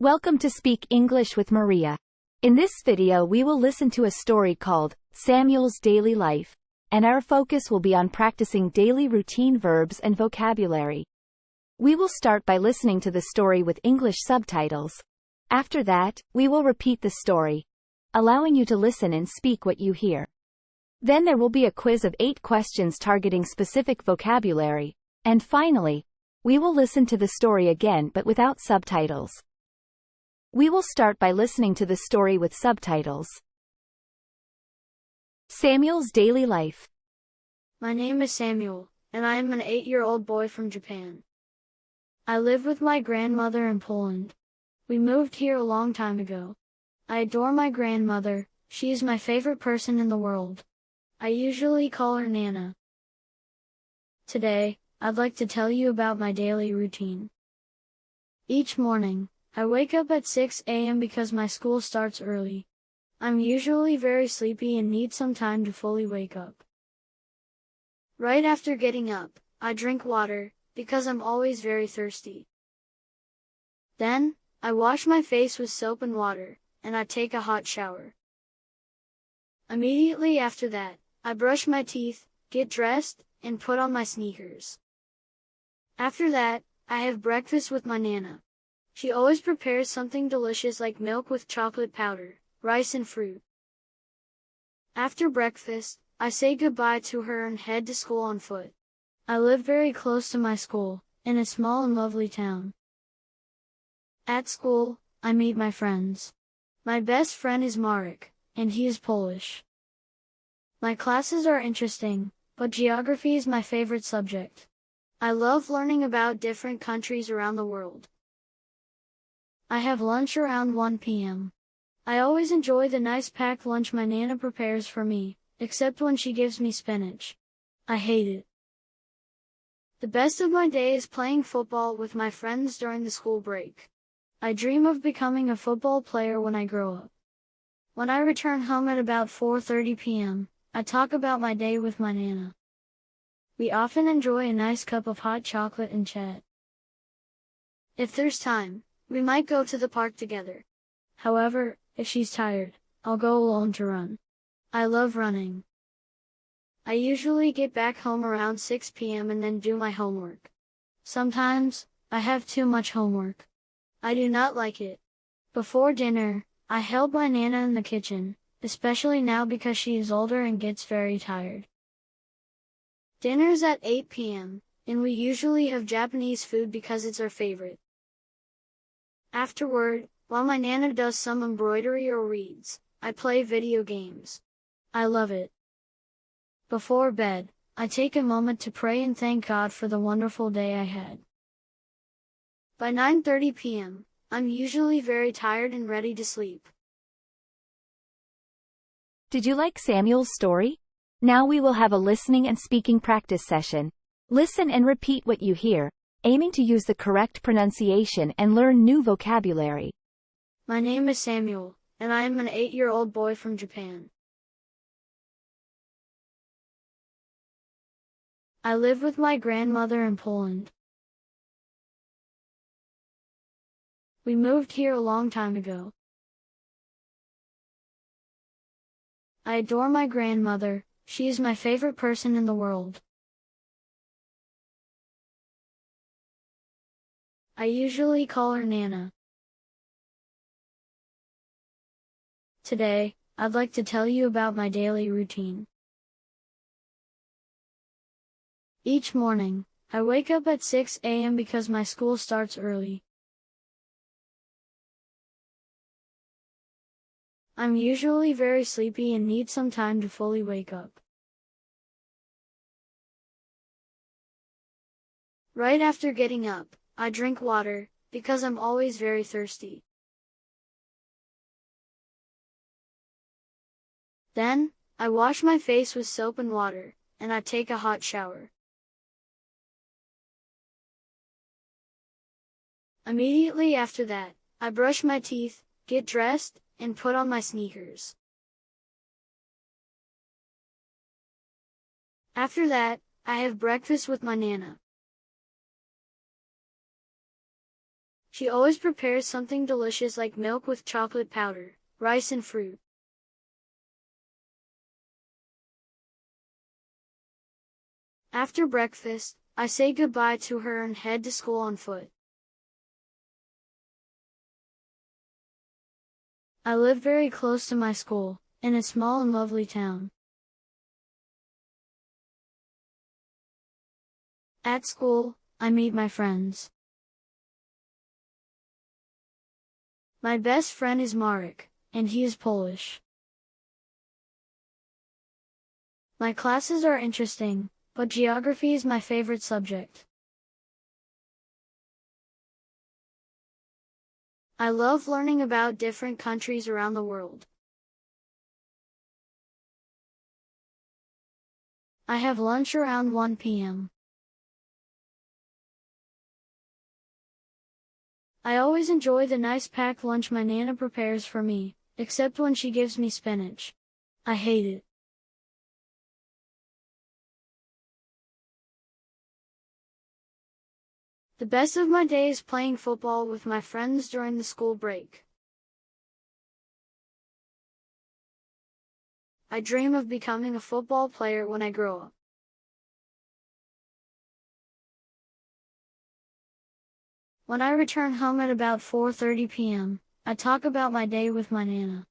Welcome to Speak English with Maria. In this video we will listen to a story called Samuel's Daily Life, and our focus will be on practicing daily routine verbs and vocabulary. We will start by listening to the story with English subtitles. After that, we will repeat the story, allowing you to listen and speak what you hear. Then there will be a quiz of 8 questions targeting specific vocabulary, and finally, we will listen to the story again but without subtitles. We will start by listening to the story with subtitles. Samuel's Daily Life. My name is Samuel, and I am an 8-year-old boy from Japan. I live with my grandmother in Poland. We moved here a long time ago. I adore my grandmother, she is my favorite person in the world. I usually call her Nana. Today, I'd like to tell you about my daily routine. Each morning, I wake up at 6 a.m. because my school starts early. I'm usually very sleepy and need some time to fully wake up. Right after getting up, I drink water, because I'm always very thirsty. Then, I wash my face with soap and water, and I take a hot shower. Immediately after that, I brush my teeth, get dressed, and put on my sneakers. After that, I have breakfast with my Nana. She always prepares something delicious like milk with chocolate powder, rice and fruit. After breakfast, I say goodbye to her and head to school on foot. I live very close to my school, in a small and lovely town. At school, I meet my friends. My best friend is Marek, and he is Polish. My classes are interesting, but geography is my favorite subject. I love learning about different countries around the world. I have lunch around 1 p.m. I always enjoy the nice packed lunch my Nana prepares for me, except when she gives me spinach. I hate it. The best of my day is playing football with my friends during the school break. I dream of becoming a football player when I grow up. When I return home at about 4:30 p.m., I talk about my day with my Nana. We often enjoy a nice cup of hot chocolate and chat. If there's time, we might go to the park together. However, if she's tired, I'll go alone to run. I love running. I usually get back home around 6 p.m. and then do my homework. Sometimes, I have too much homework. I do not like it. Before dinner, I help my Nana in the kitchen, especially now because she is older and gets very tired. Dinner's at 8 p.m., and we usually have Japanese food because it's our favorite. Afterward, while my Nana does some embroidery or reads, I play video games. I love it. Before bed, I take a moment to pray and thank God for the wonderful day I had. By 9:30 p.m., I'm usually very tired and ready to sleep. Did you like Samuel's story? Now we will have a listening and speaking practice session. Listen and repeat what you hear, aiming to use the correct pronunciation and learn new vocabulary. My name is Samuel, and I am an 8-year-old boy from Japan. I live with my grandmother in Poland. We moved here a long time ago. I adore my grandmother, she is my favorite person in the world. I usually call her Nana. Today, I'd like to tell you about my daily routine. Each morning, I wake up at 6 a.m. because my school starts early. I'm usually very sleepy and need some time to fully wake up. Right after getting up, I drink water, because I'm always very thirsty. Then, I wash my face with soap and water, and I take a hot shower. Immediately after that, I brush my teeth, get dressed, and put on my sneakers. After that, I have breakfast with my Nana. She always prepares something delicious like milk with chocolate powder, rice and fruit. After breakfast, I say goodbye to her and head to school on foot. I live very close to my school, in a small and lovely town. At school, I meet my friends. My best friend is Marek, and he is Polish. My classes are interesting, but geography is my favorite subject. I love learning about different countries around the world. I have lunch around 1 p.m. I always enjoy the nice packed lunch my Nana prepares for me, except when she gives me spinach. I hate it. The best of my day is playing football with my friends during the school break. I dream of becoming a football player when I grow up. When I return home at about 4:30 p.m., I talk about my day with my Nana.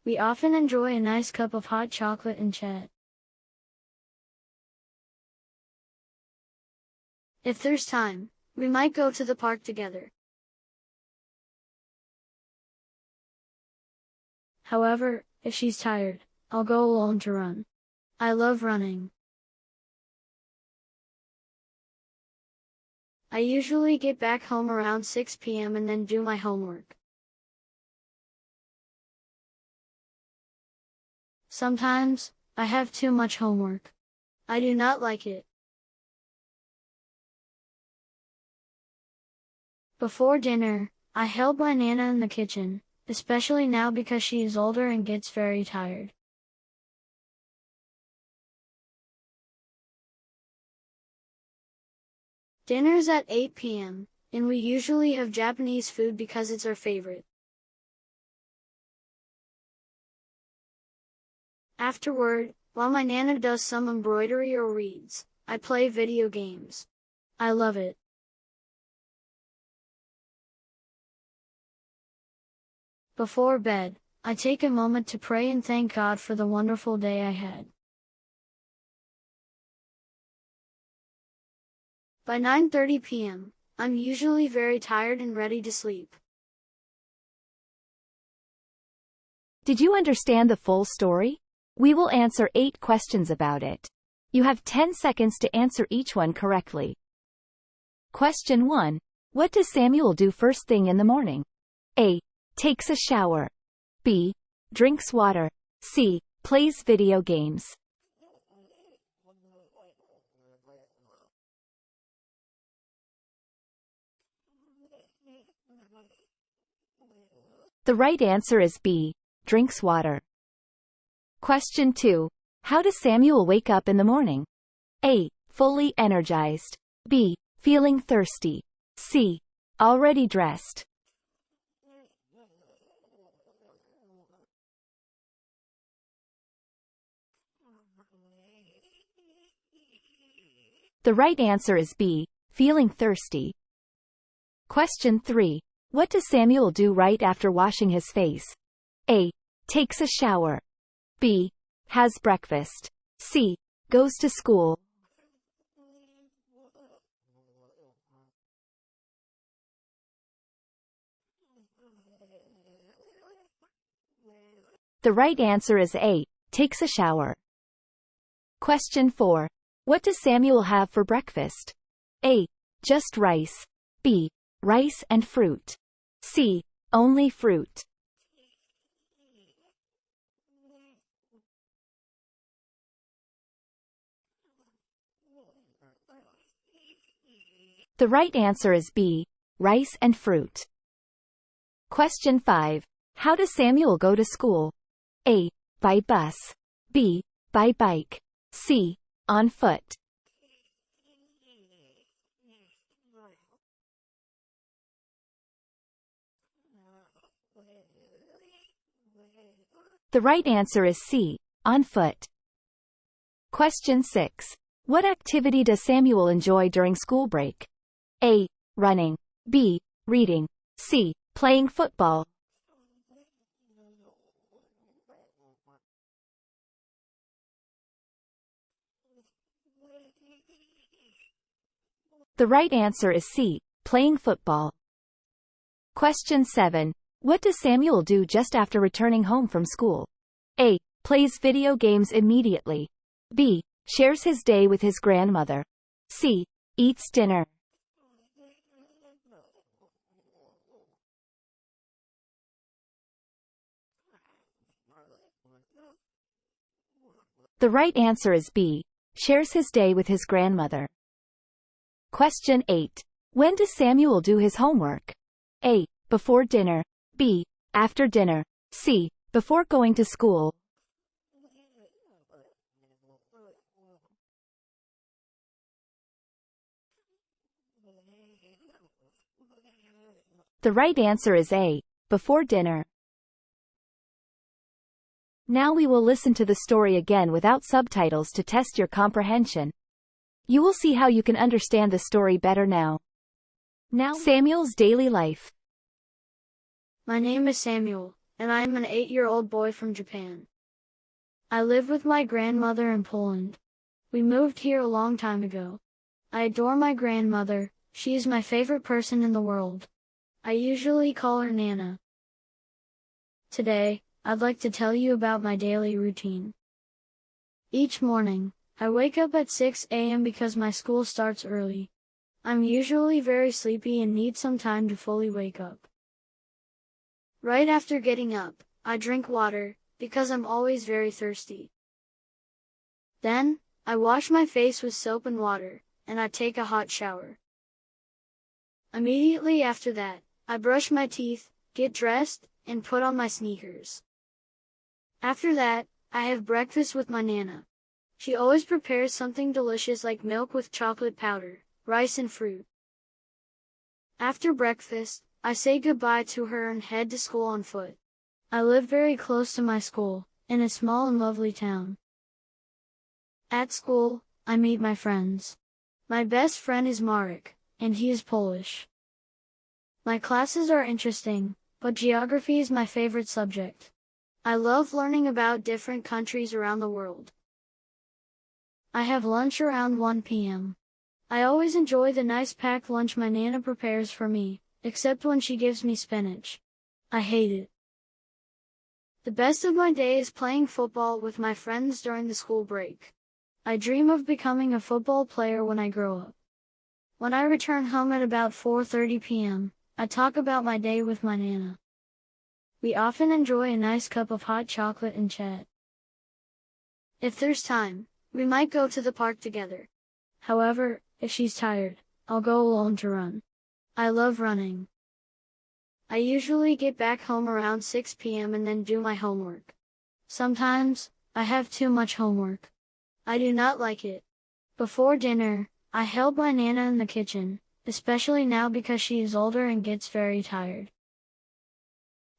We often enjoy a nice cup of hot chocolate and chat. If there's time, we might go to the park together. However, if she's tired, I'll go alone to run. I love running. I usually get back home around 6 p.m. and then do my homework. Sometimes, I have too much homework. I do not like it. Before dinner, I help my Nana in the kitchen, especially now because she is older and gets very tired. Dinner's at 8 p.m., and we usually have Japanese food because it's our favorite. Afterward, while my Nana does some embroidery or reads, I play video games. I love it. Before bed, I take a moment to pray and thank God for the wonderful day I had. By 9:30 p.m., I'm usually very tired and ready to sleep. Did you understand the full story? We will answer 8 questions about it. You have 10 seconds to answer each one correctly. Question 1. What does Samuel do first thing in the morning? A. Takes a shower. B. Drinks water. C. Plays video games. The right answer is B. Drinks water. Question 2. How does Samuel wake up in the morning? A. Fully energized. B. Feeling thirsty. C. Already dressed. The right answer is B. Feeling thirsty. Question 3. What does Samuel do right after washing his face? A. Takes a shower. B. Has breakfast. C. Goes to school. The right answer is A. Takes a shower. Question 4. What does Samuel have for breakfast? A. Just rice. B. Rice and fruit. C. Only fruit. The right answer is B. Rice and fruit. Question 5. How does Samuel go to school? A. By bus. B. By bike. C. On foot. The right answer is C. On foot. Question 6. What activity does Samuel enjoy during school break? A. Running. B. Reading. C. Playing football. The right answer is C. Playing football. Question 7. What does Samuel do just after returning home from school? A. Plays video games immediately. B. Shares his day with his grandmother. C. Eats dinner. The right answer is B. Shares his day with his grandmother. Question 8. When does Samuel do his homework? A. Before dinner. B. After dinner. C. Before going to school. The right answer is A. Before dinner. Now we will listen to the story again without subtitles to test your comprehension. You will see how you can understand the story better now. Now, Samuel's daily life. My name is Samuel, and I am an 8-year-old boy from Japan. I live with my grandmother in Poland. We moved here a long time ago. I adore my grandmother, she is my favorite person in the world. I usually call her Nana. Today, I'd like to tell you about my daily routine. Each morning, I wake up at 6 a.m. because my school starts early. I'm usually very sleepy and need some time to fully wake up. Right after getting up, I drink water, because I'm always very thirsty. Then, I wash my face with soap and water, and I take a hot shower. Immediately after that, I brush my teeth, get dressed, and put on my sneakers. After that, I have breakfast with my Nana. She always prepares something delicious like milk with chocolate powder, rice and fruit. After breakfast, I say goodbye to her and head to school on foot. I live very close to my school, in a small and lovely town. At school, I meet my friends. My best friend is Marek, and he is Polish. My classes are interesting, but geography is my favorite subject. I love learning about different countries around the world. I have lunch around 1 p.m. I always enjoy the nice packed lunch my Nana prepares for me, except when she gives me spinach. I hate it. The best of my day is playing football with my friends during the school break. I dream of becoming a football player when I grow up. When I return home at about 4:30 p.m., I talk about my day with my Nana. We often enjoy a nice cup of hot chocolate and chat. If there's time, we might go to the park together. However, if she's tired, I'll go alone to run. I love running. I usually get back home around 6 p.m. and then do my homework. Sometimes, I have too much homework. I do not like it. Before dinner, I help my Nana in the kitchen, especially now because she is older and gets very tired.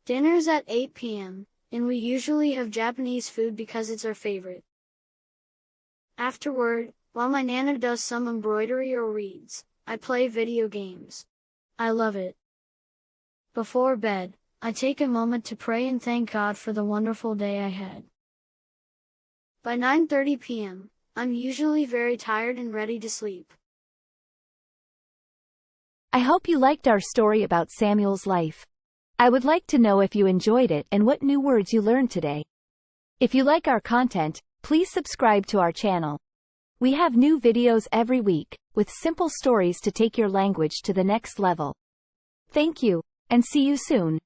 Dinner's at 8 p.m., and we usually have Japanese food because it's our favorite. Afterward, while my Nana does some embroidery or reads, I play video games. I love it. Before bed, I take a moment to pray and thank God for the wonderful day I had. By 9:30 p.m., I'm usually very tired and ready to sleep. I hope you liked our story about Samuel's life. I would like to know if you enjoyed it and what new words you learned today. If you like our content, please subscribe to our channel. We have new videos every week, with simple stories to take your language to the next level. Thank you, and see you soon.